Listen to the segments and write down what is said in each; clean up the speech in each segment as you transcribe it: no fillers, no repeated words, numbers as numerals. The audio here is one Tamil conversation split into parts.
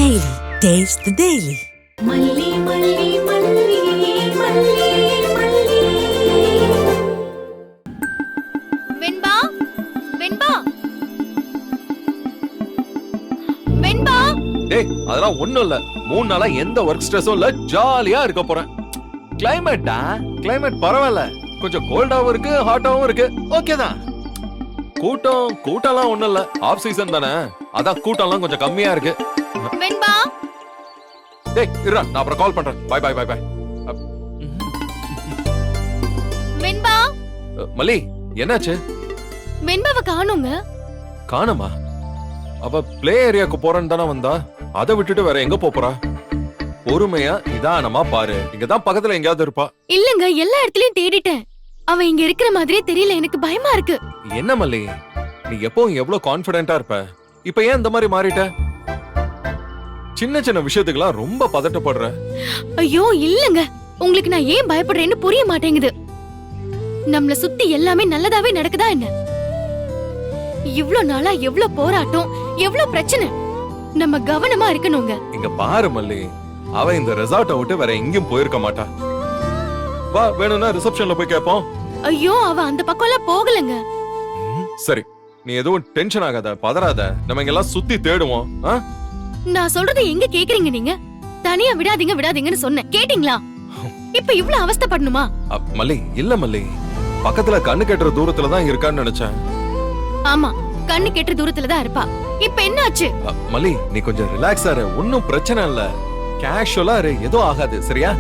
Daily. Taste the Daily. மல்லி மல்லி மல்லி மல்லி மல்லி. வெண்பா வெண்பா வெண்பா. டேய் அதெல்லாம் ஒண்ணும் இல்ல. 3 நாளா எந்த ஒர்க் ஸ்ட்ரெஸும் இல்ல, ஜாலியா இருக்க போறேன். கிளைமேட் பரவாயில்ல, கொஞ்சம் கோல்டாவும் இருக்கு ஹாட்டாவும் இருக்கு. ஓகே தான். கூட்டம்லாம் ஒண்ணும் இல்ல, ஆஃப் சீசன் தானே, அதான் கூட்டம்லாம் கொஞ்சம் கம்மியா இருக்கு. வெண்பா டேய் இருடா, நான் அப்புறம் கால் பண்றேன். Bye bye bye bye. Venba. Malli என்னாச்சு? வெண்பாவை காணோங்க. காணுமா? அவ பிளே ஏரியாக்கு போறேன்னு தானே வந்தா, அதை விட்டுட்டு வேற எங்க போறா? பொறுமையா நிதானமா பாரு, இங்கதான் பக்கத்துல எங்கயாவது இருப்பா. இல்லங்க, எல்லா இடத்துலயும் தேடிட்டேன். அவ இங்க இருக்கிற மாதிரியே தெரியல, எனக்கு பயமா இருக்கு. என்ன மல்லி, நீ எப்பவும் எவ்வளவு கான்பிடென்ட்டா இருப்ப, இப்ப ஏன் இந்த மாதிரி மாறிட்ட? சின்ன சின்ன விஷயத்துக்குலாம் ரொம்ப பதட்டப்படுற. ஐயோ இல்லங்க, உங்களுக்கு நான் ஏன் பயப்படுறேன்னு புரிய மாட்டேங்குது. நம்மள சுத்தி எல்லாமே நல்லதாவே நடக்குதா என்ன? இவ்ளோ நாளா எவ்ளோ போராட்டம், எவ்ளோ பிரச்சனை. நம்ம கவனமா இருக்கணுங்க. இங்க பாரு மல்லி, அவ இந்த ரெசார்ட்டை விட்டு வேற எங்கேயும் போயிருக்க மாட்டா. வா, வேணும்னா ரிசப்ஷன்ல போய் கேட்போம். ஐயோ, அவ அந்த பக்கம்லாம் போகலங்க. சரி, நீ எதுவும் டென்ஷன் ஆகாத, பதறாத, நம்ம இங்கெல்லாம் சுத்தி தேடுவோம். நான் சொல்றதை எங்க கேக்குறீங்க நீங்க? தனியா விடாதீங்கன்னு சொன்னேன், கேட்டீங்களா? இப்ப இவ்ளோ அவஸ்தைப்படணுமா? மல்லி இல்ல மல்லி, பக்கத்துல கண்ணு கெட்டுற தூரத்துல தான் இருக்கான்னு நினைச்சேன். ஆமா, கண்ணு கெட்டுற தூரத்துல தான் இருப்பா. இப்ப என்ன ஆச்சு? மல்லி நீ கொஞ்சம் ரிலாக்ஸா இரு, ஒன்னும் பிரச்சனை இல்ல. கேஷுவலா இரு, எதுவும் ஆகாது, சரியா?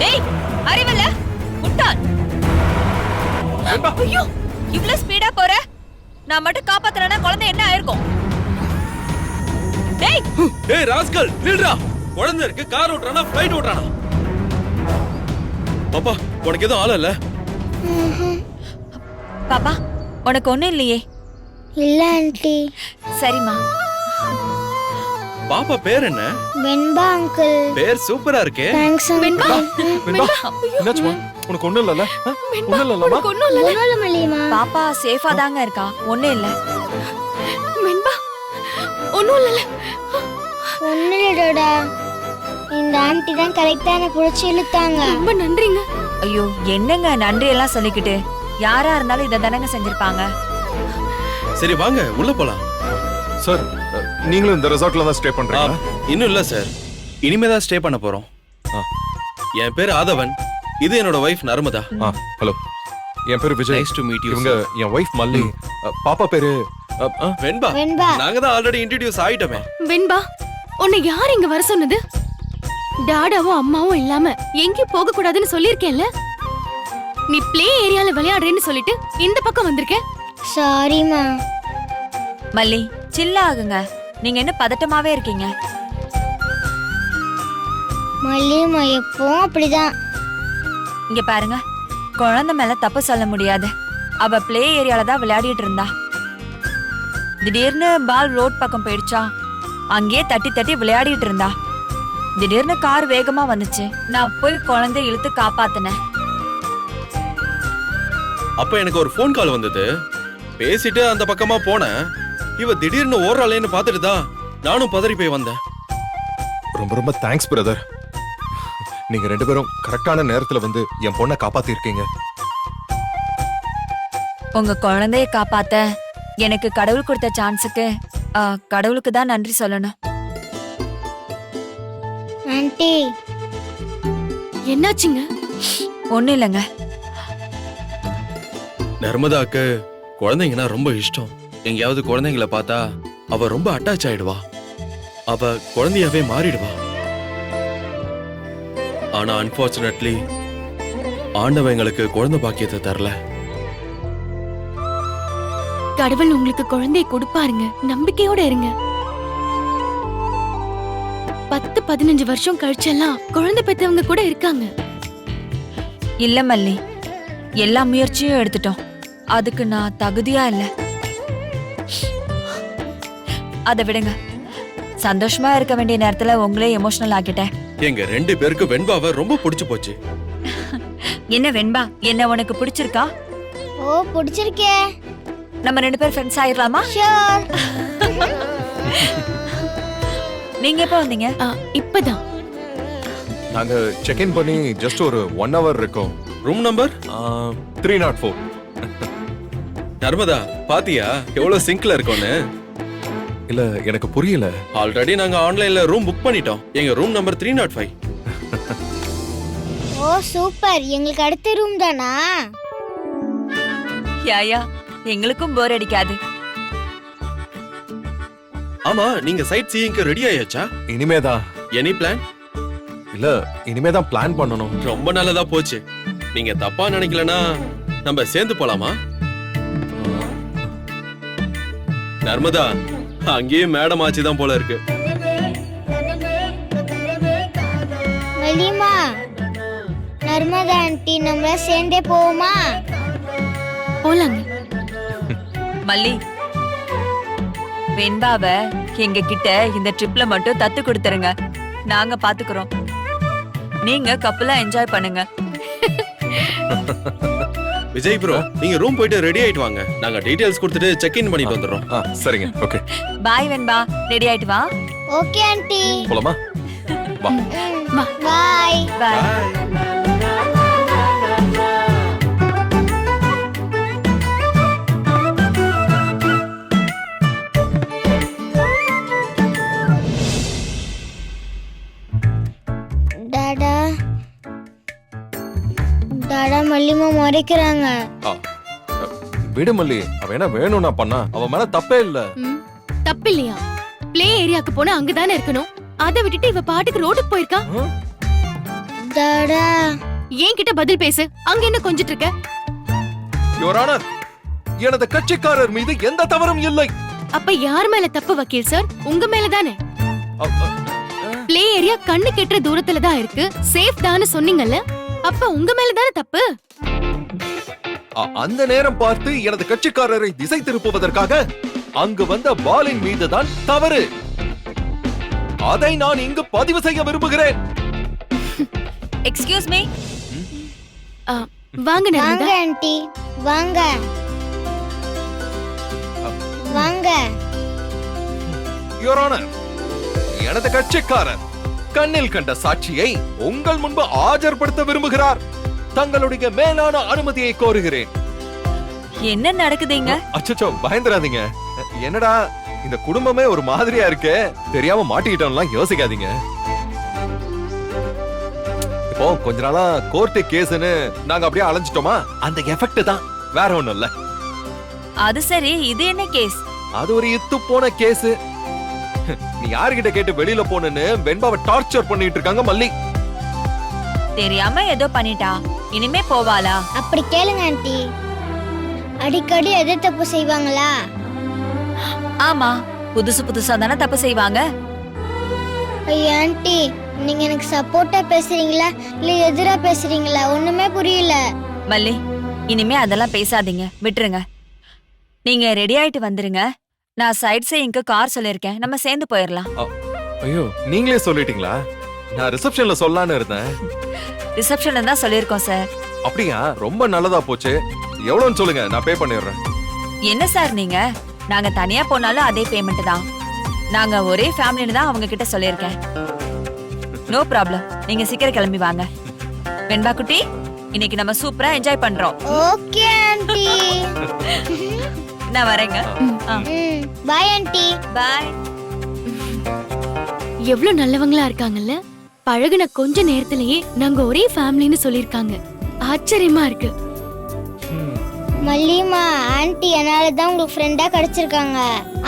டேய், அறிவல்ல முட்டாள். ஐயோ, இவ்ளோ ஸ்பீடா போற? நான் மட்டும் காப்பாத்தறேன்னா குழந்தை என்ன ஆயிருக்கும்? டேய் டேய் ராஸ்கல், நில்றா. குழந்தை இருக்கு, கார் ஓட்றானா ஃளைட் ஓட்றானா? பாப்பா, உனக்கு எதுவும் ஆள இல்ல? பாப்பா, உனக்கு ஒண்ணும் இல்லையே? இல்ல ஆண்டி. சரிம்மா. பாப்பா பேர் என்ன? வெண்பா அங்கிள். பேர் சூப்பரா இருக்கே. தேங்க்ஸ் வெண்பா. வெண்பா, என்னாச்சுமா? உனக்கு ஒண்ணும் இல்லல? ஒண்ணும் இல்லலமா? உனக்கு ஒண்ணும் இல்ல? ஒண்ணும் இல்ல மல்லிமா. பாப்பா சேஃபா தாங்க இருக்கா, ஒண்ணும் இல்ல. வெண்பா, ஒண்ணும் இல்ல. ஒண்ணும் இல்லடா. இந்த ஆண்டி தான் கரெக்டா என்ன புடிச்சு இழுத்தாங்க. ரொம்ப நன்றிங்க. ஐயோ, என்னங்க நன்றி எல்லாம் சொல்லிக்கிட்டு? யாரா இருந்தாலும் இத தானங்க செஞ்சிருப்பாங்க. சரி வாங்க உள்ள போலாம். சார், நீங்களும் இந்த ரெசார்ட்ல தான் ஸ்டே பண்றீங்களா? இன்னும் இல்ல சார், இனிமே தான் ஸ்டே பண்ண போறோம். என் பேர் ஆதவன், இது என்னோட வைஃப் நர்மதா. ஹலோ, என் பேரு Vijay. Nice to meet you. இவங்க என் வைஃப் மல்லி. பாப்பா பேரு வெண்பா. வெண்பா. நாங்க தான் ஆல்ரெடி இன்ட்ரோடியூஸ் ஆயிட்டோமே. வெண்பா, உன்னை யார் இங்க வர சொன்னது? டாடாவும் அம்மாவும் இல்லாம எங்கேயும் போக கூடாதுன்னு சொல்லிருக்கேன்ல. நீ பிளே ஏரியால விளையாடுறேன்னு சொல்லிட்டு இந்த பக்கம் வந்திருக்க. சாரிமா. மல்லி சில்லா ஆகுங்க, நீங்க என்ன பதட்டமாவே இருக்கீங்க? மல்லிமா எப்பவும் அப்படிதான். இங்க பாருங்க, குழந்தை மேல தப்பு சொல்ல முடியாது. அவ பிளே ஏரியால தான் விளையாடிட்டு இருந்தா. திடீர்னு பால் ரோட் பக்கம் போயிடுச்சா, அங்கேயே தட்டி தட்டி விளையாடிட்டு இருந்தா. திடீர்னு கார் வேகமா வந்துச்சு, நான் போய் குழந்தை இழுத்து காப்பாத்தினேன். அப்ப எனக்கு ஒரு ஃபோன் கால் வந்தது. பேசிட்டு அந்த பக்கமா போனேன். இவ திடீர்னு ஓடுறாளேன்னு பார்த்துட்டு தான் நானும் பதறி போய் வந்தேன். ரொம்ப ரொம்ப தேங்க்ஸ் பிரதர். நீங்க 2 பேரும் கரெக்டான நேரத்துல வந்து என் பொண்ணை காப்பாத்தி இருக்கீங்க. உங்க குழந்தைய காப்பாத்த எனக்கு கடவுள் கொடுத்த சான்ஸுக்கு கடவுளுக்கு தான் நன்றி சொல்லணும். ஆண்டி என்னாச்சுங்க? ஒண்ணும் இல்லைங்க. நர்மதாக்கு குழந்தைங்கன்னா ரொம்ப இஷ்டம். எங்கேயாவது குழந்தைங்கள பார்த்தா அவ ரொம்ப அட்டாச் ஆயிடுவா. அவ குழந்தையாவே மாறிடுவா. ஆனா அன்பார்ச்சுனேட்லி ஆண்டவன் எங்களுக்கு குழந்தை பாக்கியத்தை தரல. கடவுள் உங்களுக்கு குழந்தையை கொடுப்பாருங்க, நம்பிக்கையோட இருங்க. 15 வருஷம் கழிச்செல்லாம் குழந்தை பெத்தவங்க கூட இருக்காங்க. இல்ல மல்லி, எல்லா முயற்சியும் எடுத்துட்டோம். அதுக்கு நான் தகுதியா இல்ல. அதை விடுங்க. சந்தோஷமா இருக்க வேண்டிய நேரத்துல உங்களே எமோஷனல் ஆக்கிட்டேன். எங்க 2 பேருக்கு வெண்பாவை ரொம்ப பிடிச்சு போச்சு. என்ன வெண்பா, என்ன உனக்கு பிடிச்சிருக்கா? ஓ பிடிச்சிருக்கே. நம்ம 2 பேர் ஃப்ரெண்ட்ஸ் ஆயிரலாமா? ஷூர். நீங்க எப்ப வந்தீங்க? இப்பதான். நாங்க செக் இன் பண்ணி ஜஸ்ட் ஒரு 1 hour இருக்கோம். Room number 304. நர்மதா, பாத்தியா எவ்வளவு சிங்க்ல இருக்கோன்னு? இல்ல எனக்கு புரியல. ஆல்ரெடி நாங்க ஆன்லைன்ல ரூம் புக் பண்ணிட்டோம். எங்க ரூம் நம்பர் 305. ஓ சூப்பர். எங்களுக்கு அடுத்த ரூம் தானா? யாயா, எங்களுக்கும் போர் அடிக்காது. ஆமா, நீங்க சைட் சீயிங்க்கு ரெடி ஆயாச்சா? இனிமேதான். Any plan? இல்ல இனிமேதான் பிளான் பண்ணணும். ரொம்ப நல்லதா போச்சு. நீங்க தப்பா நினைக்கலனா நம்ம சேர்ந்து போலாமா? நர்மதா, அங்கேயே மேடம் ஆச்சு தான் போல இருக்கு. மல்லிமா, நர்மதா ஆண்டி நம்மள சேர்ந்தே போவோமா? போலாங்க. மல்லி, வெண்பாவ எங்க கிட்ட இந்த ட்ரிப்ல மட்டும் தத்து கொடுத்துருங்க. நாங்க பாத்துக்கிறோம். நீங்க கப்பலா என்ஜாய் பண்ணுங்க. விஜய் ப்ரோ, நீங்க ரூம் போயிட்டு ரெடி ஆயிட்டு வாங்க. நாங்க டீடைல்ஸ் கொடுத்துட்டு செக் இன் பண்ணிட்டு வந்துடுறோம். சரிங்க. ஓகே. பாய் வெண்பா, ரெடி ஆயிட்டு வா. Okay aunty. போலாமா? வா. பாய். பாய். டாடா டாடா மல்லிமா மறைக்கிறாங்க. விடு மல்லி, அவ என்ன வேணும்னா பண்ணா, அவ மேல தப்பே இல்ல. தப்பில்லையா? பிளே ஏரியாக்கு போனா அங்கதானே இருக்கணும். அதை விட்டுட்டு இவ பாட்டுக்கு ரோட்டுக்கு போயிருக்கா. டாடா என்கிட்ட பதில் பேசு. அங்க என்ன கொஞ்சிட்டு இருக்க? யுவர் ஆனர், எனது கட்சிக்காரர் மீது எந்த தவறும் இல்லை. அப்ப யார் மேல தப்பு வக்கீல் சார்? உங்க மேலதானே. பிளே ஏரியா கண்ணு கெட்டுற தூரத்துல தான் இருக்கு. சேஃப் தான்னு சொன்னீங்கல்ல, அப்ப உங்க மேலதானே தப்பு. அந்த நேரம் பார்த்து எனது கட்சிக்காரரை திசை திருப்புவதற்காக அங்கு வந்த பாலின் மீதுதான் தவறு. அதை நான் இங்கு பதிவு செய்ய விரும்புகிறேன். Excuse me. வாங்க வாங்க நர்மதா. ஆண்டி வாங்க வாங்க. யுவர் ஆனர், எனது கட்சிக்காரர் கண்ணில் கண்ட சாட்சியை உங்கள் முன்பு ஆஜர்படுத்த விரும்புகிறார். தங்களுடைய மேலான அனுமதியை கோருகிறேன். என்ன நடக்குதுங்க? அச்சச்சோ, பயந்துராதீங்க. என்னடா இந்த குடும்பமே ஒரு மாதிரியா இருக்கே, தெரியாம மாட்டிக்கிட்டோம்லாம் யோசிக்காதீங்க. இப்போ கொஞ்ச நாளா கோர்ட்டு கேஸ்னு நாங்க அப்படியே அலைஞ்சிட்டோமா, அந்த எஃபெக்ட் தான், வேற ஒண்ணும் இல்ல. அது சரி, இது என்ன கேஸ்? அது ஒரு இத்து போன கேஸ். நீ யார்கிட்ட கேட்டு வெளியில போனேன்னு வெண்பாவை டார்ச்சர் பண்ணிட்டு இருக்காங்க மல்லி. தெரியாம ஏதோ பண்ணிட்டா, இனிமே போவாளா? அப்படி கேளுங்க ஆண்டி. அடிக்கடி எது தப்பு செய்வாங்களா? ஆமா, புதுசு புதுசா தானே தப்பு செய்வாங்க. ஐயா ஆண்டி, நீங்க எனக்கு சப்போர்ட்டா பேசுறீங்களா இல்ல எதிரா பேசுறீங்களா? ஒண்ணுமே புரியல. மல்லி, இனிமே அதெல்லாம் பேசாதீங்க, விட்டுருங்க. நீங்க ரெடி ஆயிட்டு வந்துருங்க. நான் சைட் சீயிங்க்கு கார் சொல்லிருக்கேன். நம்ம சேர்ந்து போயிடலாம். ஐயோ, நீங்களே சொல்லிட்டீங்களா? நான் ரிசப்ஷன்ல சொல்லலான்னு இருந்தேன். ரிசப்ஷன்ல தான் சொல்லிருக்கோம் சார். அப்படியா? ரொம்ப நல்லதா போச்சு. எவ்வளவுன்னு சொல்லுங்க, நான் பே பண்ணிடுறேன். என்ன சார் நீங்க? நாங்க தனியா போனாலும் அதே பேமெண்ட் தான். நாங்க ஒரே ஃபேமிலின்னு தான் அவங்க கிட்ட சொல்லிருக்கேன். No problem. நீங்க சீக்கிரம் கிளம்பி வாங்க. வெண்பா குட்டி, இன்னைக்கு நம்ம சூப்பரா என்ஜாய் பண்றோம். Okay aunty. நான் வரேங்க. Bye aunty. பாய். எவ்வளவு நல்லவங்களா இருக்காங்கல்ல. பழகுன கொஞ்ச நேரத்திலேயே நாங்க ஒரே ஃபேமிலின்னு சொல்லிருக்காங்க. ஆச்சரியமா இருக்கு. மல்லிமா ஆண்டி என்னால தான் உங்களுக்கு ஃப்ரெண்டா கிடைச்சிருக்காங்க.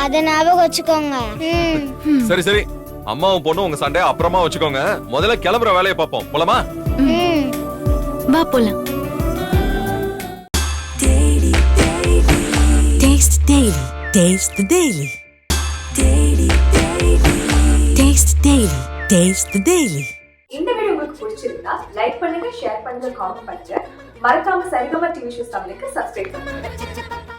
அத ஞாபகம் வச்சுக்கோங்க. சரி சரி, அம்மாவும் பொண்ணும் உங்க சண்டைய அப்புறமா வச்சுக்கோங்க. முதல்ல கிளம்புற வேலையை பார்ப்போம். போலாமா? வா போலாம். Taste the Daily. Taste the Daily. Taste the Daily. Taste the Daily. இந்த வீடியோ உங்களுக்கு பிடிச்சிருந்தா லைக் பண்ணுங்க, ஷேர் பண்ணுங்க, காமெண்ட் பண்ணுங்க. மறக்காம சரிகமா டிவி ஷோஸ் தமிழுக்கு சப்ஸ்கிரைப் பண்ணுங்க.